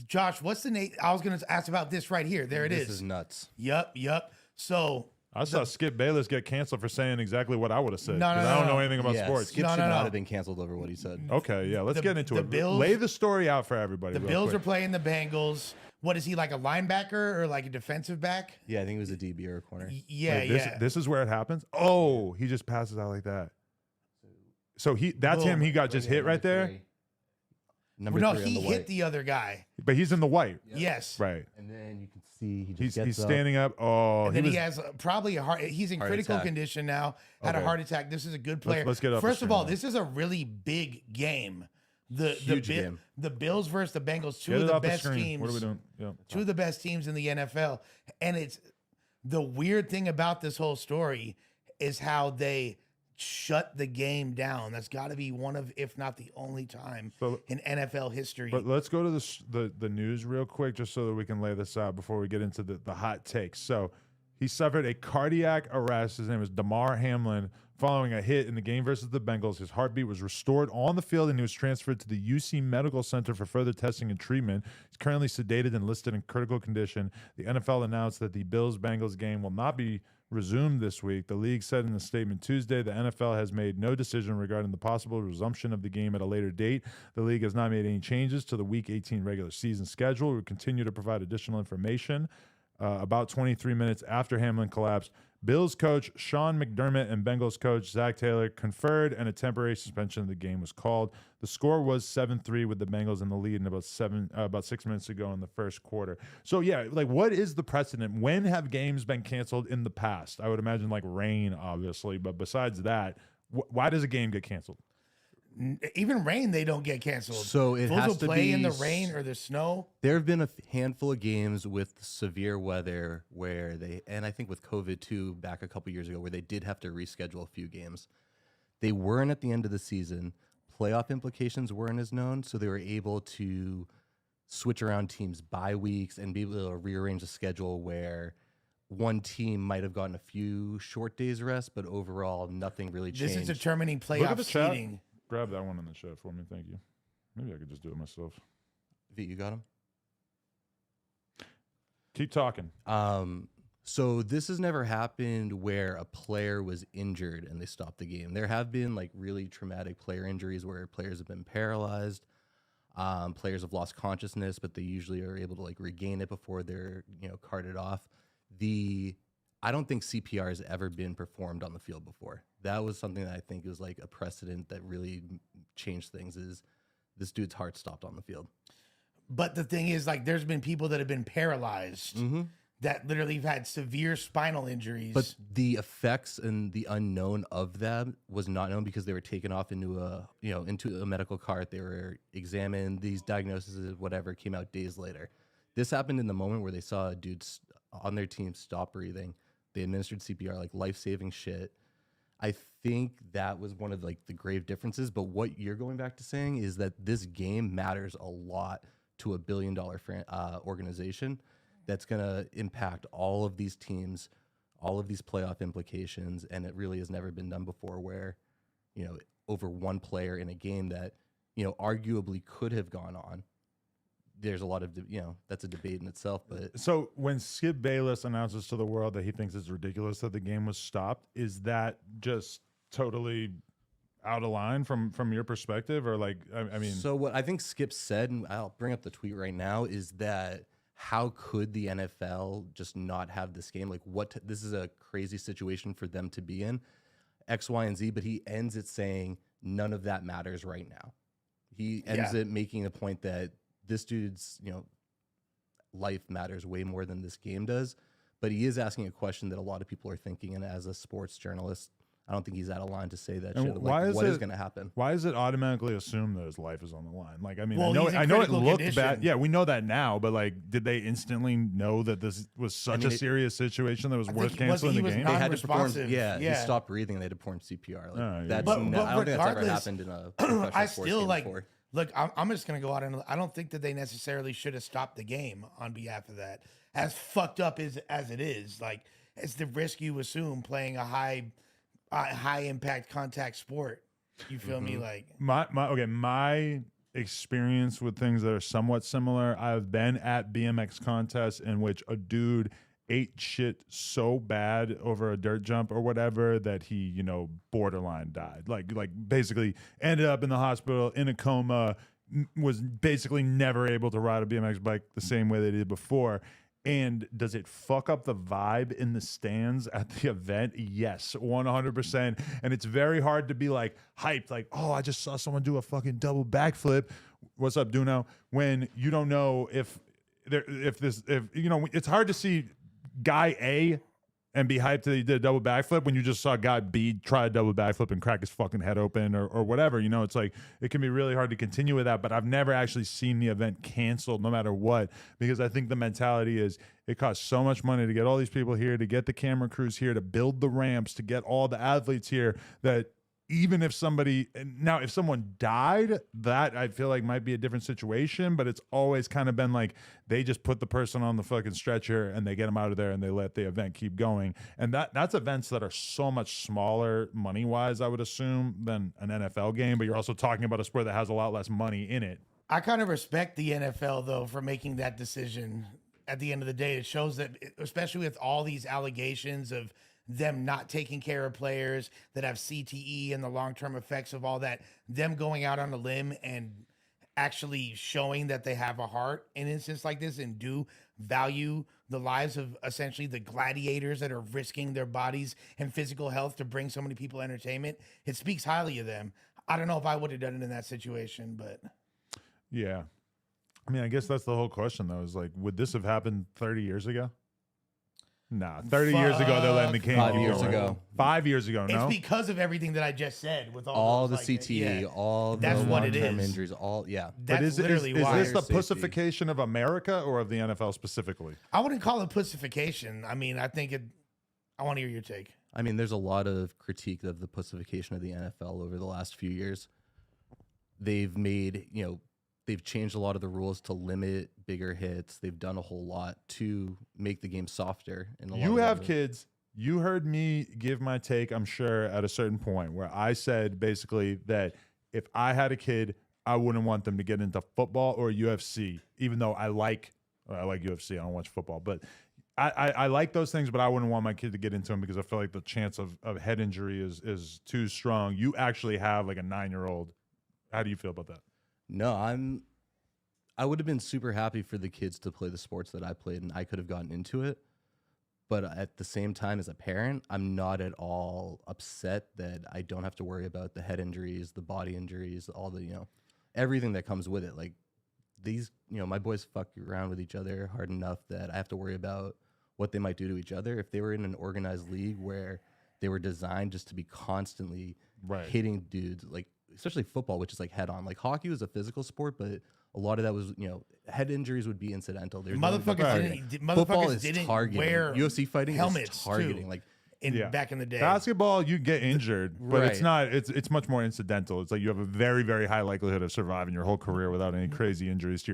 Josh, what's the name? I was going to ask about this right here. There it is. This is nuts. Yep. So I saw Skip Bayless get canceled for saying exactly what I would have said. No, I don't know anything about sports. Skip should not have been canceled over what he said. Okay, yeah, let's get into it. Bills, lay the story out for everybody. The Bills are playing the Bengals. What is he, like a linebacker or like a defensive back? Yeah, I think it was a DB or a corner. This is where it happens. Oh, he just passes out like that. So that's him. He got just hit right there. Number no, three he on the hit white. the other guy. But he's in the white. Yep. Yes. Right. And then you can see he just he's standing up. Oh, and then he has probably a heart. He's in critical condition now. Had a heart attack. This is a good player. Let's get up. First of all, this is a really big game. Huge game. The Bills versus the Bengals, two of the best teams. What are we doing? Yeah. Two of the best teams in the NFL. And it's the weird thing about this whole story is how they shut the game down. That's got to be one of, if not the only time in NFL history. But let's go to the news real quick, just so that we can lay this out before we get into the hot takes. So he suffered a cardiac arrest. His name is Demar Hamlin. Following a hit in the game versus the Bengals, his heartbeat was restored on the field, and he was transferred to the UC Medical Center for further testing and treatment. He's currently sedated and listed in critical condition. The NFL announced that the Bills-Bengals game will not be resumed this week. The league said in a statement Tuesday the NFL has made no decision regarding the possible resumption of the game at a later date. The league has not made any changes to the Week 18 regular season schedule. We will continue to provide additional information. About 23 minutes after Hamlin collapsed, Bills coach Sean McDermott and Bengals coach Zach Taylor conferred, and a temporary suspension of the game was called. The score was 7-3 with the Bengals in the lead in about 6 minutes ago in the first quarter. So yeah, like, what is the precedent? When have games been canceled in the past? I would imagine like rain, obviously, but besides that, why does a game get canceled? Even rain, they don't get canceled. So it has to play be in the rain or the snow. There have been a handful of games with severe weather where and I think with COVID too, back a couple years ago, where they did have to reschedule a few games. They weren't at the end of the season. Playoff implications weren't as known, so they were able to switch around teams' bye weeks and be able to rearrange the schedule where one team might have gotten a few short days rest, but overall nothing really changed. This is determining playoff seeding. Grab that one in the chat for me, thank you. Maybe I could just do it myself. V, you got him? Keep talking. So this has never happened where a player was injured and they stopped the game. There have been like really traumatic player injuries where players have been paralyzed. Players have lost consciousness, but they usually are able to like regain it before they're carted off. I don't think CPR has ever been performed on the field before. That was something that I think was like a precedent that really changed things. Is this dude's heart stopped on the field? But the thing is, like, there's been people that have been paralyzed that literally have had severe spinal injuries. But the effects and the unknown of them was not known because they were taken off into a medical cart. They were examined. These diagnoses, whatever, came out days later. This happened in the moment where they saw a dude on their team stop breathing. They administered CPR, like life-saving shit. I think that was one of like the grave differences. But what you're going back to saying is that this game matters a lot to $1 billion organization that's going to impact all of these teams, all of these playoff implications, and it really has never been done before where, over one player in a game that, arguably could have gone on. There's a lot of, that's a debate in itself. But so when Skip Bayless announces to the world that he thinks it's ridiculous that the game was stopped, is that just totally out of line from your perspective, or like, I mean? So what I think Skip said, and I'll bring up the tweet right now, is that how could the NFL just not have this game? Like, this is a crazy situation for them to be in, X, Y, and Z. But he ends it saying none of that matters right now. He ends it making the point that this dude's, life matters way more than this game does. But he is asking a question that a lot of people are thinking, and as a sports journalist, I don't think he's out of line to say that shit. Like, what is going to happen? Why is it automatically assumed that his life is on the line? Like, I mean, well, I know it looked bad. Yeah, we know that now, but like, did they instantly know that this was such a serious situation that was worth canceling the game? They had to perform. Yeah, he stopped breathing. They had to perform CPR. Like, that's but I don't think that's ever happened in a professional sports game before. Look, I'm just going to go out and I don't think that they necessarily should have stopped the game on behalf of that. As fucked up as it is, like, it's the risk you assume playing a high impact contact sport. You feel me? Like, my experience with things that are somewhat similar. I've been at BMX contests in which a dude ate shit so bad over a dirt jump or whatever that he, borderline died. Like basically ended up in the hospital in a coma, was basically never able to ride a BMX bike the same way they did before. And does it fuck up the vibe in the stands at the event? Yes, 100%. And it's very hard to be like hyped, like, oh, I just saw someone do a fucking double backflip. What's up, Duno? When you don't know if it's hard to see guy A and be hyped that he did a double backflip when you just saw guy B try a double backflip and crack his fucking head open or whatever. It's like it can be really hard to continue with that. But I've never actually seen the event canceled no matter what, because I think the mentality is it costs so much money to get all these people here, to get the camera crews here, to build the ramps, to get all the athletes here, that even if if someone died, that I feel like might be a different situation, but it's always kind of been like they just put the person on the fucking stretcher and they get them out of there and they let the event keep going. And that's events that are so much smaller money-wise, I would assume, than an NFL game, but you're also talking about a sport that has a lot less money in it. I kind of respect the NFL, though, for making that decision. At the end of the day, it shows that, especially with all these allegations of them not taking care of players that have CTE and the long-term effects of all that, them going out on a limb and actually showing that they have a heart in instances like this and do value the lives of essentially the gladiators that are risking their bodies and physical health to bring so many people entertainment. It speaks highly of them. I don't know if I would have done it in that situation, but yeah. I mean, I guess that's the whole question, though, is like, would this have happened 30 years ago? Nah, 30 years ago, they're letting the cane 5 keep years going. ago. 5 years ago, no? it's because of everything that I just said with All the those, CTE, yeah. all the That's what it long-term is. injuries, That's But is literally is why. this the Safety. pussification of America or of the NFL specifically? I wouldn't call it pussification. I mean, I think I want to hear your take. I mean, there's a lot of critique of the pussification of the NFL over the last few years. They've made, they've changed a lot of the rules to limit bigger hits. They've done a whole lot to make the game softer. You have kids. You heard me give my take, I'm sure, at a certain point where I said basically that if I had a kid, I wouldn't want them to get into football or UFC, even though I like UFC. I don't watch football, but I like those things, but I wouldn't want my kid to get into them because I feel like the chance of head injury is too strong. You actually have like a 9-year-old. How do you feel about that? No, I would have been super happy for the kids to play the sports that I played and I could have gotten into it. But at the same time, as a parent, I'm not at all upset that I don't have to worry about the head injuries, the body injuries, all the, everything that comes with it. Like these, my boys fuck around with each other hard enough that I have to worry about what they might do to each other. If they were in an organized league where they were designed just to be constantly hitting dudes, like especially football, which is like head on. Like hockey was a physical sport, but a lot of that was, head injuries would be incidental. There's football is didn't targeting. wear UFC fighting helmets is targeting. too. Like Back in the day. Basketball, you get injured, but it's Right. not. It's much more incidental. It's like you have a very, very high likelihood of surviving your whole career without any crazy injuries to